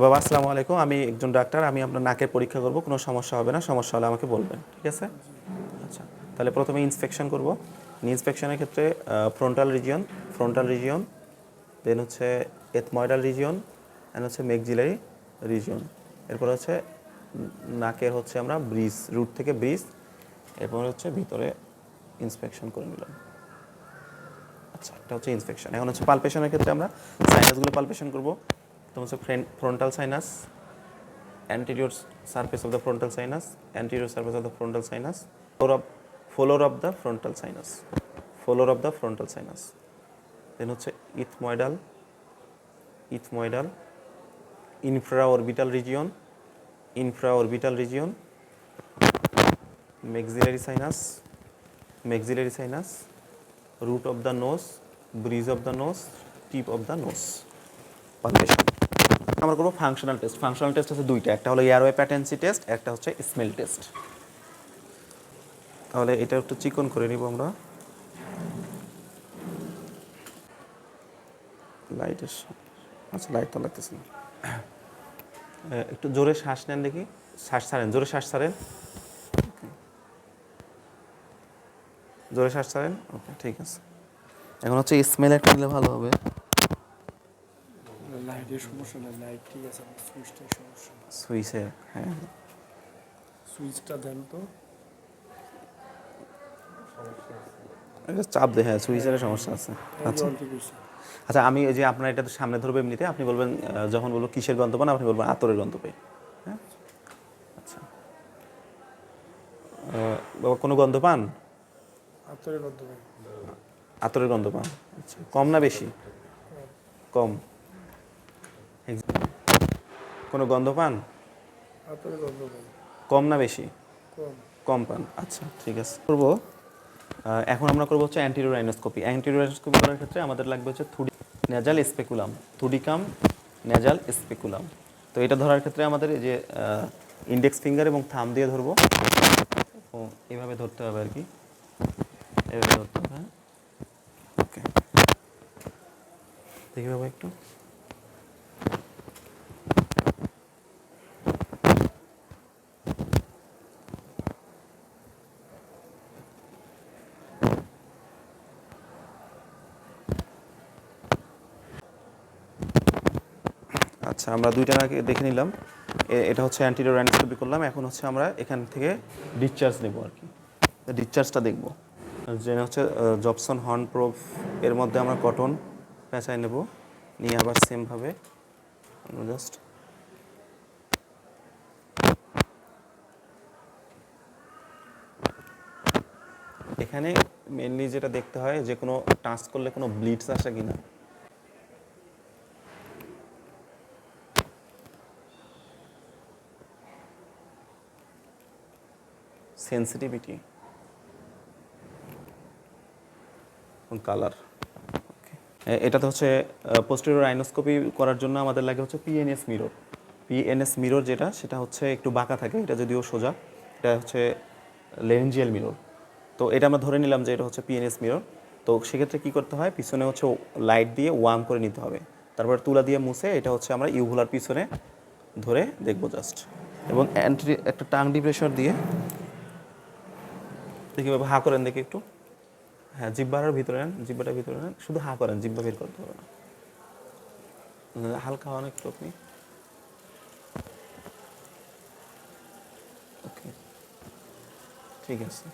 বাবা আসসালামু আলাইকুম, আমি একজন ডাক্তার। আমি আপনার নাকের পরীক্ষা করব, কোনো সমস্যা হবে না, সমস্যা হলে আমাকে বলবেন, ঠিক আছে? আচ্ছা, তাহলে প্রথমে ইন্সপেকশন করব। ইন্সপেকশনের ক্ষেত্রে ফ্রন্টাল রিজিয়ন, দেন হচ্ছে এথময়েডাল রিজিয়ন, অ্যান্ড হচ্ছে মেক্সিলারি রিজিয়ন। এরপর হচ্ছে নাকের হচ্ছে আমরা রুট থেকে ব্রিজ, এরপর হচ্ছে ভিতরে ইন্সপেকশন করে নিলাম। আচ্ছা, এটা হচ্ছে ইন্সপেকশন। এখন হচ্ছে পালপেশনের ক্ষেত্রে আমরা সাইনাসগুলো পালপেশন করব। তো হচ্ছে frontal sinus, anterior surface of the frontal sinus, anterior surface of the frontal sinus, floor of the frontal sinus, then হচ্ছে ethmoidal, infraorbital region, maxillary sinus, root of the nose, bridge of the nose, tip of the nose, palpation. আমরা করবো functional test হচ্ছে দুইটা, একটা হলো airway প্যাটেন্সি test, একটা হচ্ছে smell test. তাহলে এটা একটু চিকন করে নিব আমরা। লাইট তো লাগতেছে না। একটু জোরে শ্বাস নেন দেখি, জোরে শ্বাস ছাড়েন, ওকে, ঠিক আছে। এখন হচ্ছে স্মেল একটা নিলে ভালো হবে। লাইটের সমস্যা না, লাইট ঠিক আছে, সুইচটার সমস্যা। সুইচে, হ্যাঁ, সুইচটা দেন তো। চাপ দে, হ্যাঁ, সুইচের সমস্যা আছে। আচ্ছা আচ্ছা, আমি ওই যে আপনার এটা তো সামনে ধরবো, এমনিতে আপনি বলবেন, যখন বলবো কিসের গন্ধ পান, আপনি বলবেন আতরের গন্ধ পাই। হ্যাঁ, আচ্ছা। বাবা, কোনো গন্ধ পান? আতরের গন্ধ পাই। আতরের গন্ধ পান, আচ্ছা। কম না বেশি? কম। কোনো গন্ধ পান? আতরের গন্ধ পাই। কম না বেশি? কম। কম পান, আচ্ছা, ঠিক আছে। করবো, এখন আমরা করবো হচ্ছে অ্যান্টিরিয়র রাইনোস্কোপি। অ্যান্টিরিয়র রাইনোস্কোপি করার ক্ষেত্রে আমাদের লাগবে হচ্ছে থুডিকাম নেজাল স্পেকুলাম। তো এটা ধরার ক্ষেত্রে আমাদের এই যে ইন্ডেক্স ফিঙ্গার এবং থাম দিয়ে ধরবো, এইভাবে ধরতে হবে আর কি, এভাবে ধরতে হবে। ওকে, দেখি বাবা একটু। আচ্ছা, আমরা দুইটা নাকে দেখে নিলাম। এটা হচ্ছে অ্যান্টিরিয়র রাইনোস্কোপি করলাম। এখন হচ্ছে আমরা এখান থেকে ডিসচার্জ নেব আর কি, ডিসচার্জটা দেখব। যে হচ্ছে জবসন হর্ন প্রোব, এর মধ্যে আমরা কটন পেঁচায় নেব, নিয়ে আবার সেমভাবে জাস্ট এখানে মেনলি যেটা দেখতে হয়, যে কোনো টাচ করলে কোনো ব্লিডস আসে কিনা। Sensitivity, colour. এটাতে হচ্ছে পোস্টেরিয়র রাইনোস্কোপি করার জন্য আমাদের লাগে হচ্ছে পিএনএস মিরর, সেটা হচ্ছে একটু বাঁকা থাকে, এটা যদিও সোজা, এটা হচ্ছে লেরেঞ্জিয়াল মিরর। তো এটা আমরা ধরে নিলাম যে এটা হচ্ছে পিএনএস মিরর। তো সেক্ষেত্রে কী করতে হয়, পিছনে হচ্ছে লাইট দিয়ে ওয়ার্ম করে নিতে হবে, তারপর তুলা দিয়ে মুছে এটা হচ্ছে আমরা ইউভুলার পিছনে ধরে দেখবো জাস্ট। এবং একটা টাং ডিপ্রেশর দিয়ে দেখি, হা করেন দেখি একটু। হ্যাঁ, জিহ্বার ভিতরে নেন, জিহ্বাটার ভিতরে নেন, শুধু হা করেন, জিহ্বা বের করতে হবে না। হালকা হন একটু আপনি। ওকে, ঠিক আছে।